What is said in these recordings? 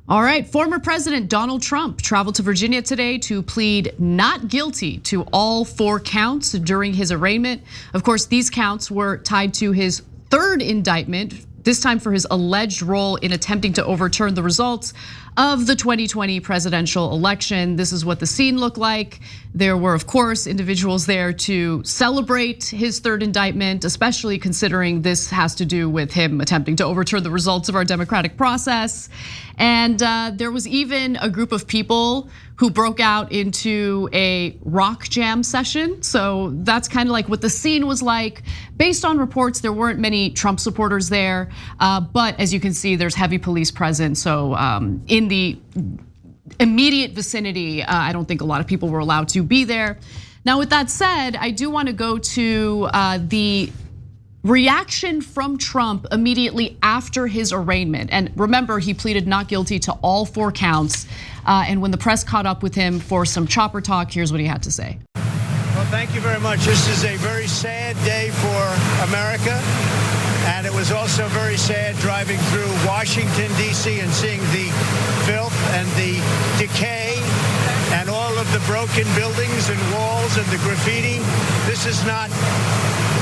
All right, former President Donald Trump traveled to Virginia today to plead not guilty to all 4 counts during his arraignment. Of course, these counts were tied to his 3rd indictment, this time for his alleged role in attempting to overturn the results of the 2020 presidential election. This is what the scene looked like. There were, of course, individuals there to celebrate his 3rd indictment, especially considering this has to do with him attempting to overturn the results of our democratic process. And there was even a group of people who broke out into a rock jam session. So that's kind of like what the scene was like. Based on reports, there weren't many Trump supporters there, but as you can see, there's heavy police presence. So in the immediate vicinity, I don't think a lot of people were allowed to be there. Now, with that said, I do want to go to the reaction from Trump immediately after his arraignment. And remember, he pleaded not guilty to all 4 counts. And when the press caught up with him for some chopper talk, here's what he had to say. Well, thank you very much. This is a very sad day for America. And it was also very sad driving through Washington, D.C. and seeing the filth and the decay and all of the broken buildings and walls and the graffiti. This is not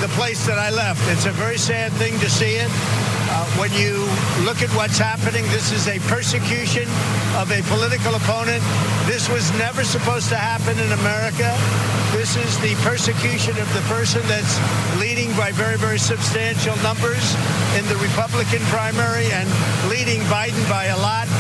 the place that I left. It's a very sad thing to see it. When you look at what's happening, this is a persecution of a political opponent. This was never supposed to happen in America. This is the persecution of the person that's leading by very, very substantial numbers in the Republican primary and leading Biden by a lot.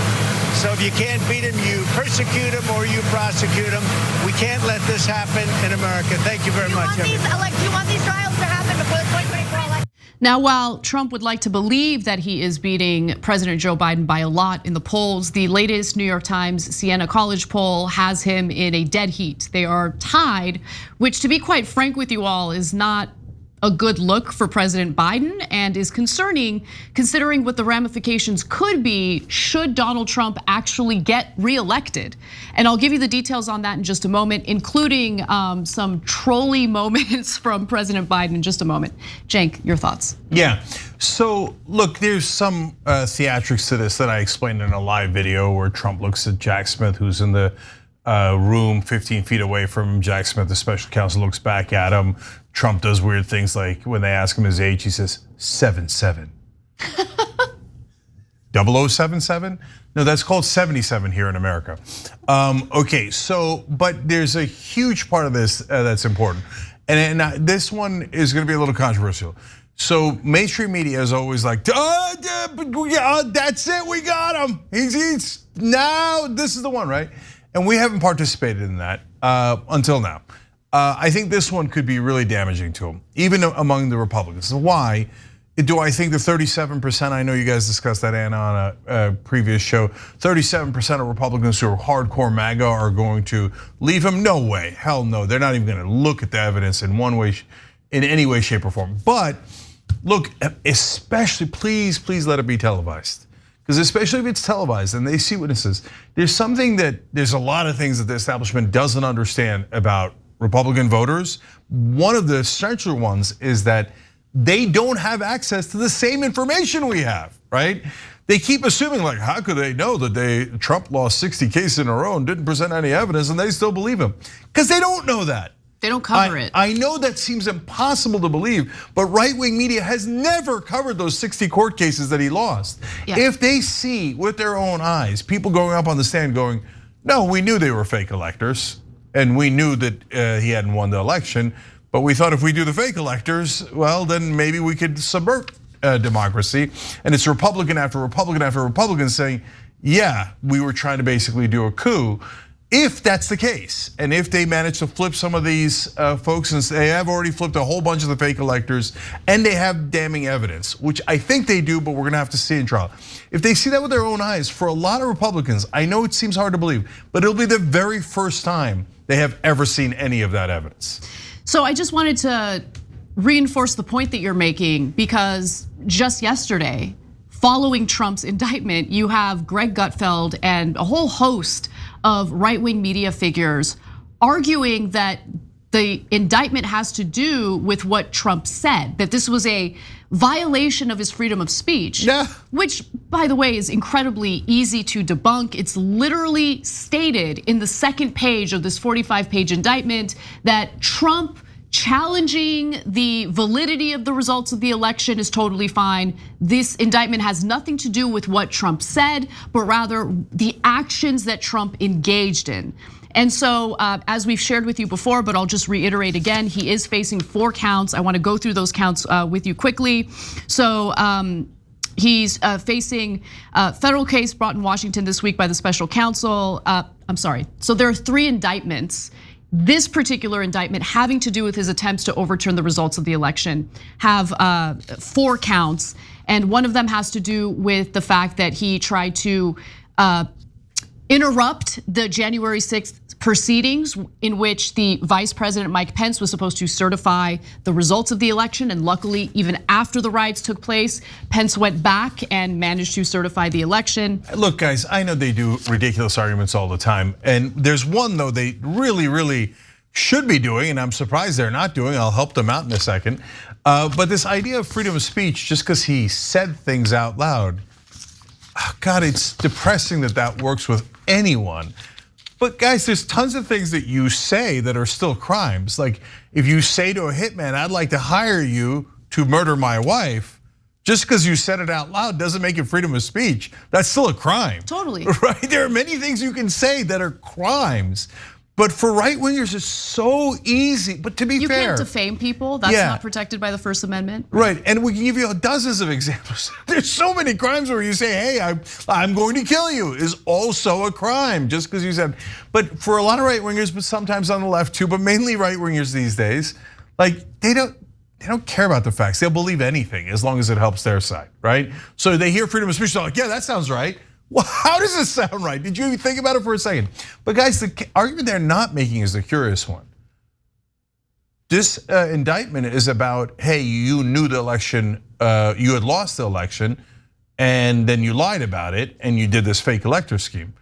So if you can't beat him, you persecute him or you prosecute him. We can't let this happen in America. Thank you very much. Do you want these trials to happen before the 2024 election? Now, while Trump would like to believe that he is beating President Joe Biden by a lot in the polls, the latest New York Times Siena College poll has him in a dead heat. They are tied, which, to be quite frank with you all, is not a good look for President Biden and is concerning considering what the ramifications could be should Donald Trump actually get reelected. And I'll give you the details on that in just a moment, including some trolly moments from President Biden in just a moment. Cenk, your thoughts? Yeah, so look, there's some theatrics to this that I explained in a live video where Trump looks at Jack Smith, who's in the room 15 feet away from Jack Smith. The special counsel looks back at him. Trump does weird things like when they ask him his age, he says 77. 0077? No, that's called 77 here in America. Okay, so, but there's a huge part of this that's important. And this one is gonna be a little controversial. So mainstream media is always like, that's it, we got him. He's now, this is the one, right? And we haven't participated in that until now. I think this one could be really damaging to him, even among the Republicans. Why? Do I think the 37%, I know you guys discussed that, Anna, on a previous show, 37% of Republicans who are hardcore MAGA are going to leave him? No way, hell no. They're not even gonna look at the evidence in one way, in any way, shape or form. But look, especially, please let it be televised. Because especially if it's televised and they see witnesses, there's a lot of things that the establishment doesn't understand about Republican voters. One of the essential ones is that they don't have access to the same information we have, right? They keep assuming like, how could they know that Trump lost 60 cases in a row and didn't present any evidence and they still believe him? Because they don't know that. They don't cover it. I know that seems impossible to believe, but right-wing media has never covered those 60 court cases that he lost. Yeah. If they see with their own eyes, people going up on the stand going, no, we knew they were fake electors and we knew that he hadn't won the election, but we thought if we do the fake electors, well, then maybe we could subvert democracy. And it's Republican after Republican after Republican saying, yeah, we were trying to basically do a coup. If that's the case, and if they manage to flip some of these folks, and they have already flipped a whole bunch of the fake electors, and they have damning evidence, which I think they do, but we're gonna have to see in trial. If they see that with their own eyes, for a lot of Republicans, I know it seems hard to believe, but it'll be the very first time they have ever seen any of that evidence. So I just wanted to reinforce the point that you're making, because just yesterday, following Trump's indictment, you have Greg Gutfeld and a whole host of right-wing media figures arguing that the indictment has to do with what Trump said, that this was a violation of his freedom of speech. Yeah. Which, by the way, is incredibly easy to debunk. It's literally stated in the second page of this 45-page indictment that Trump challenging the validity of the results of the election is totally fine. This indictment has nothing to do with what Trump said, but rather the actions that Trump engaged in. And so, as we've shared with you before, but I'll just reiterate again, he is facing 4 counts. I want to go through those counts with you quickly. So he's facing a federal case brought in Washington this week by the special counsel. I'm sorry. So there are 3 indictments. This particular indictment, having to do with his attempts to overturn the results of the election, have 4 counts. And one of them has to do with the fact that he tried to interrupt the January 6th proceedings in which the Vice President Mike Pence was supposed to certify the results of the election. And luckily, even after the riots took place, Pence went back and managed to certify the election. Look, guys, I know they do ridiculous arguments all the time. And there's one, though, they really should be doing, and I'm surprised they're not doing. I'll help them out in a second. But this idea of freedom of speech, just because he said things out loud, God, it's depressing that that works with anyone. But guys, there's tons of things that you say that are still crimes. Like if you say to a hitman, I'd like to hire you to murder my wife, just because you said it out loud doesn't make it freedom of speech. That's still a crime. Totally. Right? There are many things you can say that are crimes. But for right-wingers, it's so easy. But to be fair, you can't defame people. That's not protected by the First Amendment. Right, and we can give you dozens of examples. There's so many crimes where you say, hey, I'm going to kill you, is also a crime, just because you said. But for a lot of right-wingers, but sometimes on the left too, but mainly right-wingers these days, like they don't care about the facts. They'll believe anything as long as it helps their side, right? So they hear freedom of speech, they're like, yeah, that sounds right. Well, how does this sound right? Did you think about it for a second? But guys, the argument they're not making is the curious one. This indictment is about, hey, you knew the election, you had lost the election, and then you lied about it, and you did this fake elector scheme.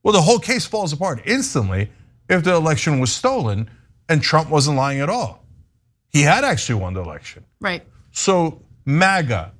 Well, the whole case falls apart instantly if the election was stolen and Trump wasn't lying at all. He had actually won the election. Right. So MAGA,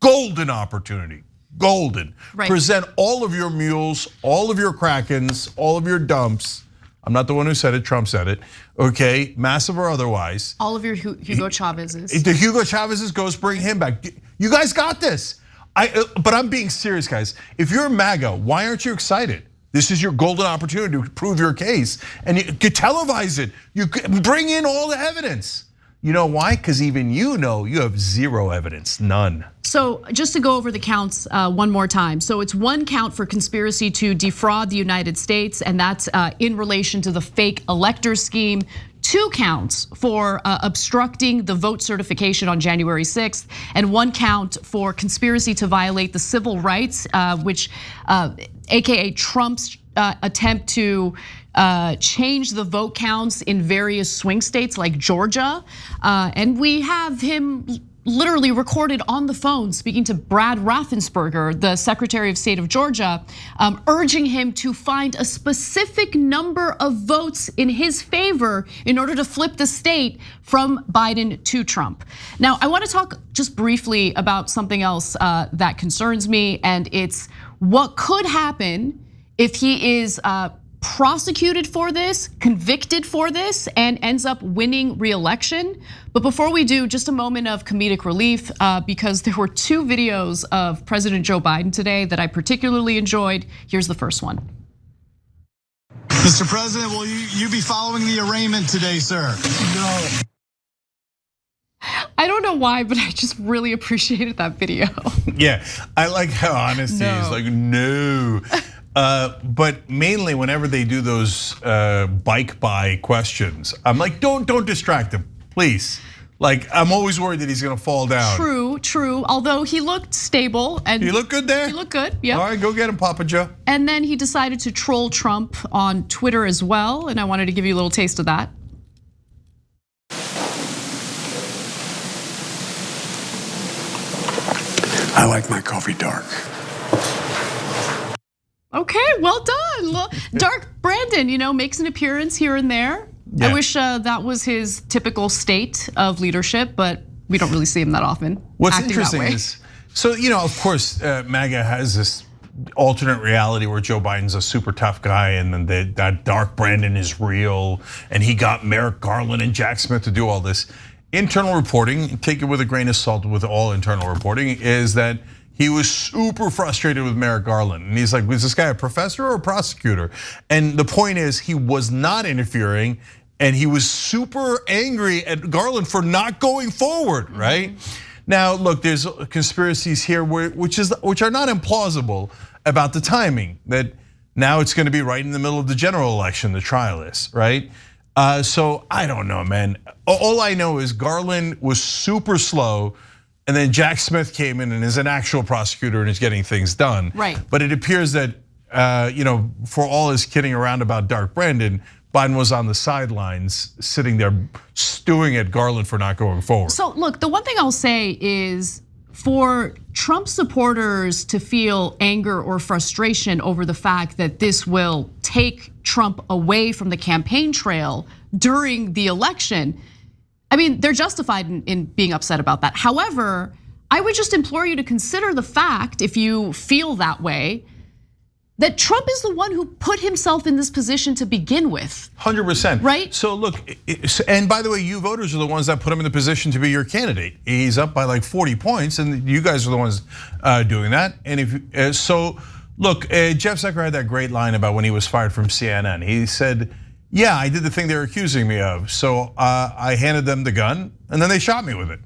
golden opportunity. Golden. Right. Present all of your mules, all of your Krakens, all of your dumps. I'm not the one who said it, Trump said it. Okay, massive or otherwise. All of your Hugo Chavez's. The Hugo Chavez's goes, bring him back. You guys got this. But I'm being serious, guys. If you're MAGA, why aren't you excited? This is your golden opportunity to prove your case. And you could televise it. You could bring in all the evidence. You know why? Because even you know you have zero evidence, none. So just to go over the counts one more time. So it's 1 count for conspiracy to defraud the United States, and that's in relation to the fake elector scheme. 2 counts for obstructing the vote certification on January 6th, and 1 count for conspiracy to violate the civil rights, which AKA Trump's attempt to change the vote counts in various swing states like Georgia. And we have him literally recorded on the phone speaking to Brad Raffensperger, the Secretary of State of Georgia, urging him to find a specific number of votes in his favor in order to flip the state from Biden to Trump. Now, I want to talk just briefly about something else that concerns me, and it's what could happen if he is prosecuted for this, convicted for this, and ends up winning re-election. But before we do, just a moment of comedic relief, because there were 2 videos of President Joe Biden today that I particularly enjoyed. Here's the first one. Mr. President, will you be following the arraignment today, sir? No. I don't know why, but I just really appreciated that video. Yeah, I like how honest he is, like, no. But mainly whenever they do those bike buy questions, I'm like, don't distract him, please. Like, I'm always worried that he's gonna fall down. True. Although he looked stable and he looked good there. He looked good. Yeah. All right, go get him, Papa Joe. And then he decided to troll Trump on Twitter as well, and I wanted to give you a little taste of that. I like my coffee dark. Okay, well done. Dark Brandon, makes an appearance here and there. I wish that was his typical state of leadership, but we don't really see him that often. What's acting interesting that way. is, so of course, MAGA has this alternate reality where Joe Biden's a super tough guy, and then that Dark Brandon is real, and he got Merrick Garland and Jack Smith to do all this. Internal reporting, take it with a grain of salt with all internal reporting, is that he was super frustrated with Merrick Garland. And he's like, was this guy a professor or a prosecutor? And the point is, he was not interfering, and he was super angry at Garland for not going forward, right? Now, look, there's conspiracies here which are not implausible about the timing, that now it's gonna be right in the middle of the general election, the trial is, right? So I don't know, man. All I know is Garland was super slow, and then Jack Smith came in and is an actual prosecutor and is getting things done. Right. But it appears that, for all his kidding around about Dark Brandon, Biden was on the sidelines, sitting there stewing at Garland for not going forward. So look, the one thing I'll say is, for Trump supporters to feel anger or frustration over the fact that this will take Trump away from the campaign trail during the election, I mean, they're justified in being upset about that. However, I would just implore you to consider the fact, if you feel that way, that Trump is the one who put himself in this position to begin with. 100%. Right? So look, and by the way, you voters are the ones that put him in the position to be your candidate. He's up by like 40 points, and you guys are the ones doing that. And so look, Jeff Zucker had that great line about when he was fired from CNN. He said, yeah, I did the thing they were accusing me of. So I handed them the gun, and then they shot me with it.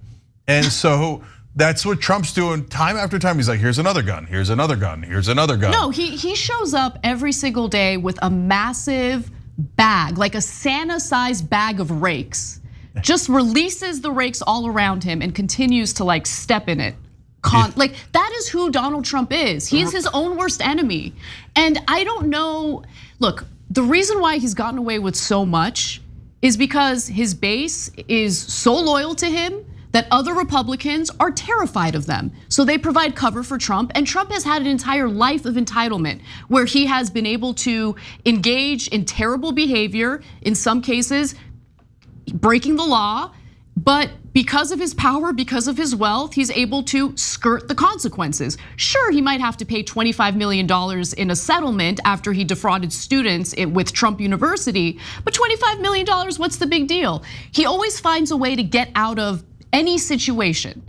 And so that's what Trump's doing time after time. He's like, here's another gun, here's another gun, here's another gun. No, he shows up every single day with a massive bag, like a Santa-sized bag of rakes, just releases the rakes all around him and continues to like step in it. Like, that is who Donald Trump is. He is his own worst enemy. And I don't know, look, the reason why he's gotten away with so much is because his base is so loyal to him that other Republicans are terrified of them. So they provide cover for Trump, and Trump has had an entire life of entitlement where he has been able to engage in terrible behavior, in some cases breaking the law, but because of his power, because of his wealth, he's able to skirt the consequences. Sure, he might have to pay $25 million in a settlement after he defrauded students with Trump University, but $25 million, what's the big deal? He always finds a way to get out of any situation.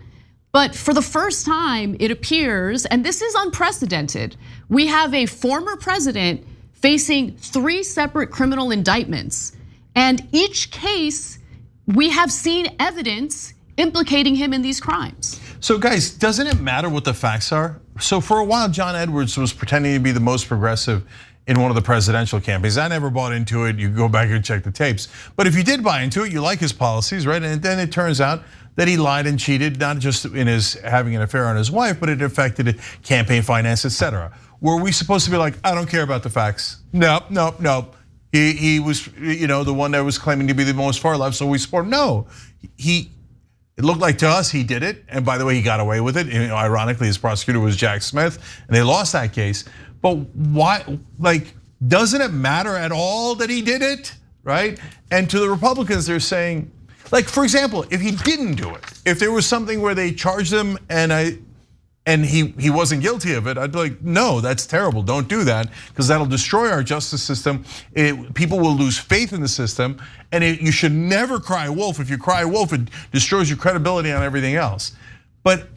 But for the first time, it appears, and this is unprecedented, we have a former president facing 3 separate criminal indictments. And each case, we have seen evidence implicating him in these crimes. So guys, doesn't it matter what the facts are? So for a while, John Edwards was pretending to be the most progressive in one of the presidential campaigns. I never bought into it. You go back and check the tapes. But if you did buy into it, you like his policies, right? And then it turns out that he lied and cheated, not just in his having an affair on his wife, but it affected campaign finance, etc. Were we supposed to be like, I don't care about the facts? Nope, nope, nope. He was, the one that was claiming to be the most far left, so we support. No, it looked like to us he did it, and by the way, he got away with it. Ironically, his prosecutor was Jack Smith, and they lost that case. But why? Like, doesn't it matter at all that he did it, right? And to the Republicans, they're saying, like, for example, if he didn't do it, if there was something where they charged him and he wasn't guilty of it, I'd be like, no, that's terrible. Don't do that, because that'll destroy our justice system. People will lose faith in the system, and you should never cry wolf. If you cry wolf, it destroys your credibility on everything else. But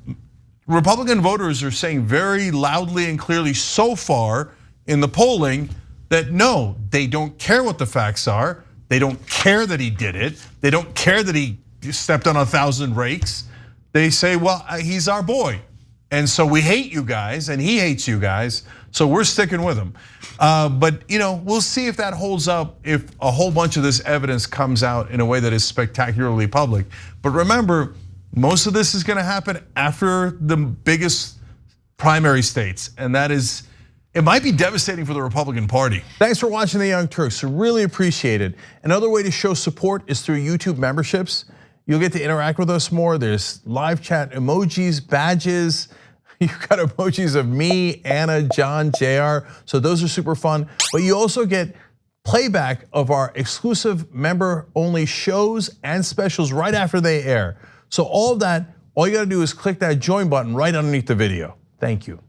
Republican voters are saying very loudly and clearly so far in the polling that no, they don't care what the facts are. They don't care that he did it. They don't care that he stepped on 1,000 rakes. They say, well, he's our boy. And so we hate you guys, and he hates you guys, so we're sticking with him. But we'll see if that holds up, if a whole bunch of this evidence comes out in a way that is spectacularly public. But remember, most of this is gonna happen after the biggest primary states, and that is, it might be devastating for the Republican Party. Thanks for watching The Young Turks, I really appreciate it. Another way to show support is through YouTube memberships. You'll get to interact with us more. There's live chat emojis, badges. You've got emojis of me, Anna, John, JR. So those are super fun. But you also get playback of our exclusive member-only shows and specials right after they air. So all of that, all you gotta do is click that join button right underneath the video. Thank you.